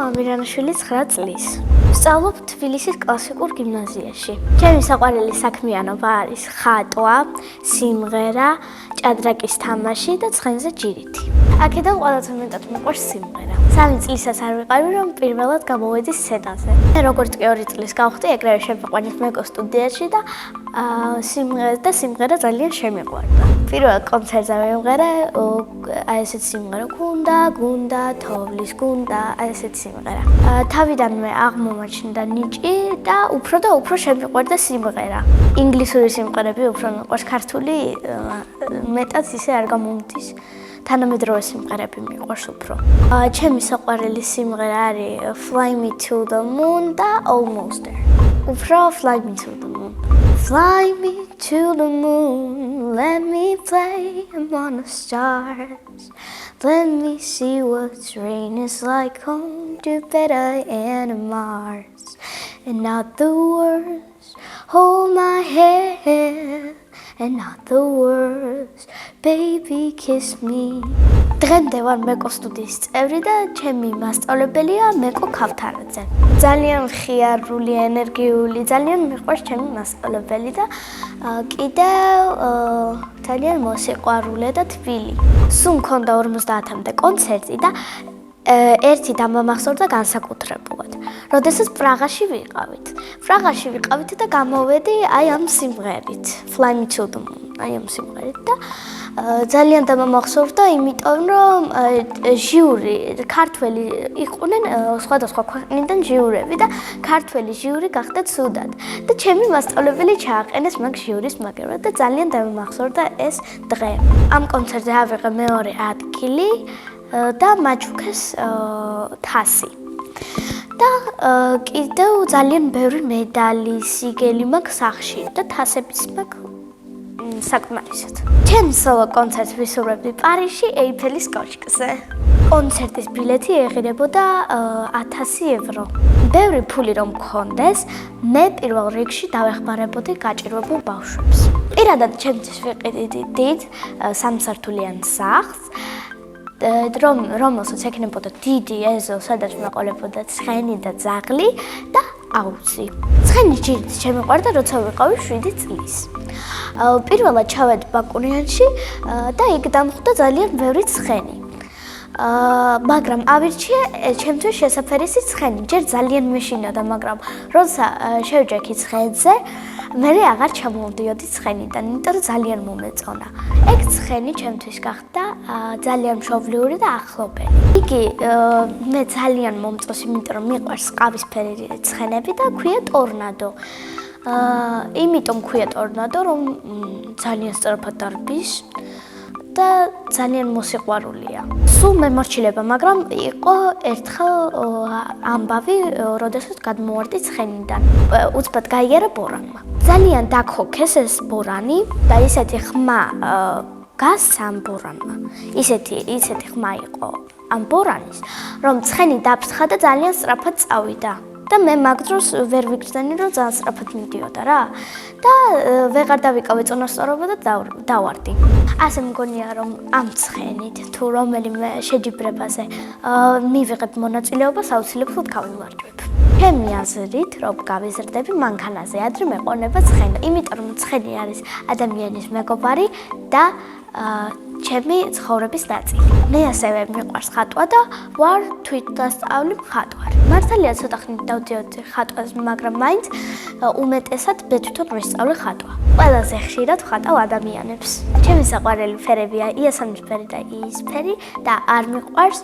ამირანაშვილი 9 წლის. ვსწავლობ თბილისის კლასიკურ გიმნაზიაში. ჩემი საყვარელი საქმიანობა არის ხატვა, სიმღერა, ჭადრაკის თამაში და ცხენზე ჯირითი. აქედან ყველაზე მეტად მიყვარს სიმღერა. 3 წლისაც არ ვიყავი, რომ პირველად გამოვედი სცენაზე. მე როგორც კი 2 წლის გავხდი, ეგრევე შემოყვანით მეკო სტუდიაში და სიმღერა ძალიან შემიყვარდა. პირველ კონცერტზე ვიმღერე, აი ესეთ სიმღერა გუნდა, თოვლის გუნდა, აი ესეთ სიმღერა. თავიდანვე აღმომაჩნდა ნიჭი და უფრო შემიყვარდა სიმღერა. ინგლისური სიმღერები უფრო მიყვარს, ქართული მეტად ისე არ გამომდის. თანამედროვე სიმღერები მიყვარს უფრო. ჩემი საყვარელი სიმღერა არის Fly Me to the Moon და Almost There. უფრო Fly Me to the Moon. Fly me to the moon, let me play among the stars. Let me see what rain is like on Jupiter and Mars. And not the words, hold my hand. And not the words, baby kiss me. დღემდე ვარ მეკო სტუდიის წევრი და ჩემი მასწავლებელია მეკო ქავთარაძე. ძალიან მხიარული, ენერგიული, ძალიან მიყვარს ჩემი მასწავლებელი და კიდევ ძალიან მოსიყვარულე და თბილი. სულ მქონდა 50-მდე კონცერტი და ერთი დამამახსოვრდა განსაკუთრებულად. როდესაც პრაღაში ვიყავით და გამოვედი აი ამ სიმღერით, Fly Me to the Moon, აი ამ სიმღერით და ძალიან დამამახსოვრდა, იმიტომ რომ ჟიური, ქართველი იყვნენ სხვადასხვა ქვეყნიდან ჟიურები და ქართველი ჟიური გახდა ცუდად. და ჩემი მასწავლებელი ჩააყენეს მაგ ჟიურის მაგერად და ძალიან დამამახსოვრდა ეს დღე. ამ კონცერტზე ავიღე მეორე ადგილი და მაჩუქეს თასი. და კიდევ ძალიან ბევრი მედალი, სიგელი მაქვს სახში და თასებიც მაქვს საკმარისად. ჩემ სოლო კონცერტს ვისურვებდი პარიზში ეიფელის კოშკზე. კონცერტის ბილეთი ეღირებოდა 1000 евро. ბევრი ფული რომ მქონდეს, მე პირველ რიგში დავეხმარებოდი გაჭირვებულ ბავშვებს. პირადად ჩემთვის ვიყიდდი დიდ სამსართულიან სახლს. რომელსაც ექნებოდა დიდი ეზო, სადაც მეყოლებოდა ცხენი და ძაღლი და აუზი. ცხენის ჯირით შემიყვარდა, როცა ვიყავი 7 წლის. პირველად ჩავედი ბაკურიანში და იქ დამხვდა ძალიან ბევრი ცხენი. მაგრამ ავირჩიე ჩემთვის შესაფერისი ცხენი. ჯერ ძალიან მეშინოდა, მაგრამ როცა შევჯექი ცხენზე, მე აღარ ჩამოვდიოდი ცხენიდან, იმიტომ რომ ძალიან მომეწონა. ეგ ცხენი ჩემთვის გახდა ძალიან მშობლიური და ახლობელი. იგი მე ძალიან მომწონს, იმიტომ რომ მიყვარს ყავისფერი ცხენები და ქვია ტორნადო. იმიტომ ქვია ტორნადო, რომ ძალიან სწრაფად დარბის და ძალიან მოსიყვარულია. სულ მემორჩილება, მაგრამ იყო ერთხელ ამბავი, როდესაც გადმოვარდი ცხენიდან. უცბად გაიარა ბორანმა. ძალიან დაქოქეს ეს ბორანი და ისეთი ხმა გასცა ამ ბორანმა. ისეთი ხმა იყო ამ ბორანის, რომ ცხენი დაფრთხა და ძალიან სწრაფად წავიდა. და მე მაგ დროს ვერ ვიგრძნი, რომ ძალიან სწრაფად მიდიოდა რა. და ვეღარ დავიკავე წონასწორობა და დავარდი. ასე მგონია, რომ ამ ცხენით თუ რომელიმე შეჯიბრებაზე მივიღებ მონაწილეობას, აუცილებლად გავიმარჯვებ. ჩემი აზრით, რომ გავიზრდები, მანქანაზე ადრე მეყონება ცხენი. იმიტომ რომ ცხენი არის ადამიანის მეგობარი და ჩემი ცხოვრების ნაწილი. მე ასევე მიყვარს ხატვა და ვარ თვითდასწავლი მხატვარი. მართალია ცოტა ხნით დავდიოდი ხატვაზე, მაგრამ მაინც უმეტესად მე თვითონ ვისწავლე ხატვა. ყველაზე ხშირად ვხატავ ადამიანებს. ჩემი საყვარელი ფერებია იასამნისფერი და იისფერი და არ მიყვარს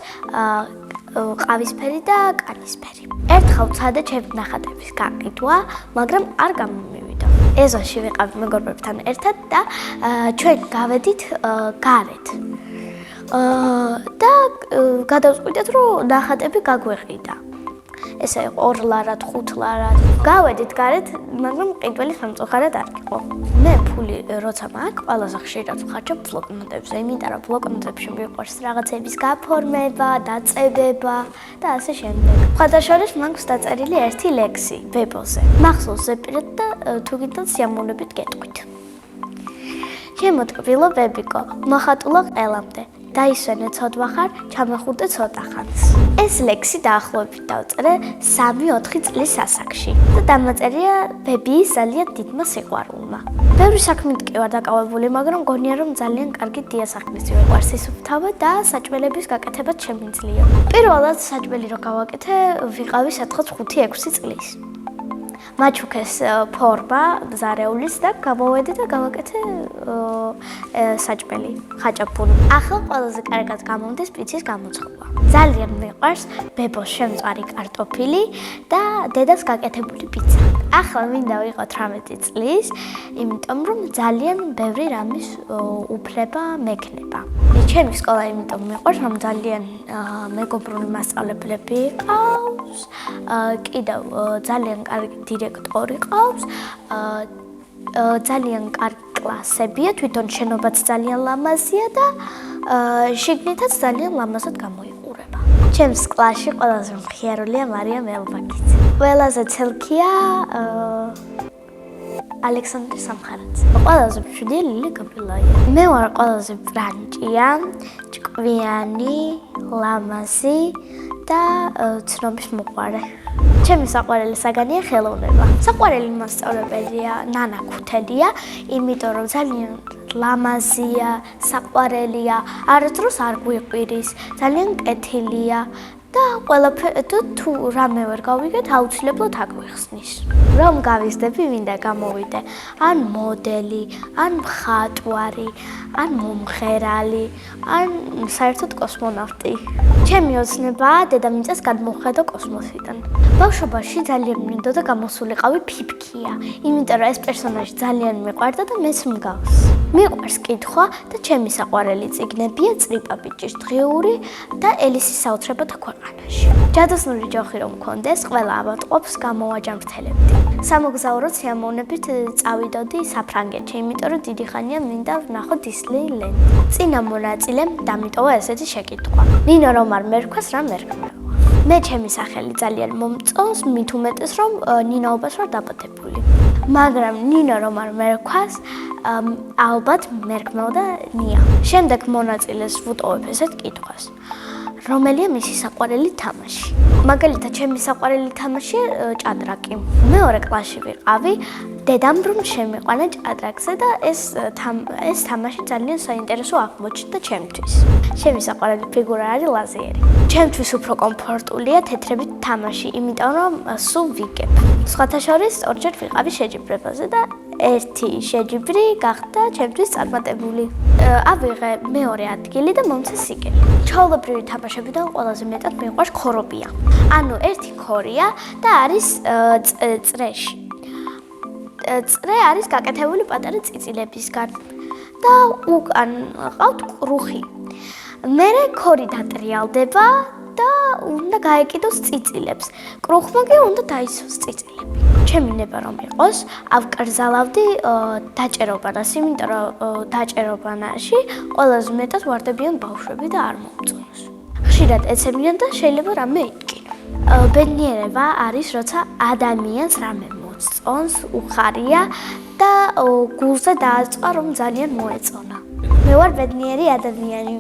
ყავისფერი და კანისფერი. ერთხელ ვცადე ჩემი ნახატების გაყიდვა, მაგრამ არ გამომივიდა. ეზოში ვიყავით მეგობრებთან ერთად და ჩვენ გავედით გარეთ. და გადავწყვიტეთ, რომ ნახატები გაგვეყიდა. ესე იყო 2 ლარად, 5 ლარად. გავედით გარეთ, მაგრამ ყიდველი სამწუხაროდ არ იყო. მე ფული როცა მაქვს, ყველაზე ხშირად ვხარჯებ ბლოკნოტებზე, იმიტომ რომ ბლოკნოტებში მიყვარს რაღაცების გაფორმება, დაწებება და ასე შემდეგ. სხვადასხვა მაქვს დაწერილი ერთი ლექსი ვებოზე. მახსოვს ზეპირად და თუ გინდათ სიამოვნებით გეტყვით. ჩემო ტკბილო ბებიკო, მოხატულა ყველამდე. დაისვენე ცოდვა ხარ, ჩამეხუტე ცოტა ხანს. ეს ლექსი დაახლოებით დავწერე 3-4 წლის ასაკში და დამაწერია ბებიის ძალიან დიდმა სიყვარულმა. ბევრი საქმით კი ვარ დაკავებული, მაგრამ გონია რომ ძალიან კარგი დიასახლისი ვიყავს სისუფთავა და საჭმელების გაკეთებაც შემიძლია. პირველად საჭმელი რო გავაკეთე, ვიყავი სადღაც 5-6 წლის. მაჩუქეს ფორმა ზარეულის და გამოვედი და გავაკეთე საჭმელი ხაჭაპური. ახლა ყველაზე კარგად გამომდის პიცის გამოწყობა. ძალიან მიყვარს ბებოს შემწვარი კარტოფილი და დედას გაკეთებული პიცა. ახლა მინდა ვიყო 18 წლის, იმიტომ რომ ძალიან ბევრი რამის უფლება მექნება. ჩემი სკოლა იმიტომ მიყვარს, რომ ძალიან მეგობრული მასწავლებლები ყავს, კიდევ ძალიან კარგი დირექტორი ყავს, ძალიან კარგი კლასებია, თვითონ შენობაც ძალიან ლამაზია და შიგნითაც ძალიან ლამაზად გამოიყურება. ჩემს კლასში ყველაზე მხიარულია მარიამ ელბაკიძე. ყველაზე ცელქია ალექსანდრე სამხარაძე. ყველაზე მშვიდია ლილი გაბრილაია. მე ვარ ყველაზე ბრანჭია, ჭკვიანი, ლამაზი და ცნობის მოყვარე. ჩემი საყვარელი საგანია ხელოვნება. საყვარელი მასწავლებელია ნანა ქუთელია, იმიტომ რომ ძალიან ლამაზია, საყვარელია, არასდროს არ გვიყვირის, ძალიან კეთილია და ყველაფერი თუ რამე ვერ გავიგეთ, აუცილებლად აგვიხსნის. რომ გავიზრდები, მინდა გამოვიდე ან მოდელი, ან მხატვარი, ან მომღერალი, ან საერთოდ კოსმონავტი. ჩემი ოცნებაა დედამიწას გადმოვხედო კოსმოსიდან. ბავშვობაში ძალიან მინდოდა გამოსულიყავი ფიფქია, იმიტომ რომ ეს პერსონაჟი ძალიან მიყვარდა და მეც მგავს. მიყვარს კითხვა და ჩემი საყვარელი წიგნებია წრიპა ბიჭის დღიური და ელისის საოცრებათა ქვეყანაში. ჯადოსნური ჯოხი რომ მქონდეს, ყველა ავატყოფს გამოვაჯამრთელებდი. სამოგზაურო სიამოვნებით წავიდოდი საფრანგეთში, იმიტომ რომ დიდი ხანია მინდა ვნახო დისნეილენდი. წინა მონაწილემ დამიტოვა ესეთი შეკითხვა. ნინო რომ არ მერქვას რა მერქმევა? მე ჩემი სახელი ძალიან მომწონს, მით უმეტეს რომ ნინაობას ვარ დაბადებული. მაგრამ ნინო რომ არ მერქვას, ალბათ მერქმეოდა ნია. შემდეგ მონაწილეს ვუტოვებ ესეთ კითხვას. რომელია მისი საყვარელი თამაში? მაგალითად, ჩემი საყვარელი თამაშია ჭადრაკი. მეორე კლასში ვიყავი, დედამ რომ შემიყვანა ჭადრაკზე და ეს თამაში ძალიან საინტერესო აღმოჩნდა ჩემთვის. ჩემი საყვარელი ფიგურა არის ლაზიერი. ჩემთვის უფრო კომფორტულია თეთრებით თამაში, იმიტომ რომ სულ ვიგებ. სხვათა შორის ორჯერ ვიყავი შეჯიბრებაზე და ერთი შეჯიბრი გახდა ჩემთვის წარმატებული. ავიღე მეორე ადგილი და მომცე სიგელი. ჩვეულებრივი თამაშებიდან ყველაზე მეტად მიყვარს ქორობია. ანუ ერთი ქორია და არის წრეში. წრე არის გაკეთებული პატარა წიწილებისგან და უკან ყავთ კრუხი. მერე ქორი დატრიალდება და უნდა გაეკიდოს წიწილებს. კრუხმა კი უნდა დაისვას წიწილები. ჩემი ნება რომ იყოს, ავკრძალავდი დაჭერობანას, იმიტომ რომ დაჭერობანაში ყველაზე მეტად ვარდებიან ბავშვები და არ მომწონს. ხშირად ეცემიან და შეიძლება რამე იტკინო. ბედნიერება არის, როცა ადამიანს რამე მოსწონს, უხარია და გულზე დააწვა, რომ ძალიან მოეწონა. მე ვარ ბედნიერი ადამიანი.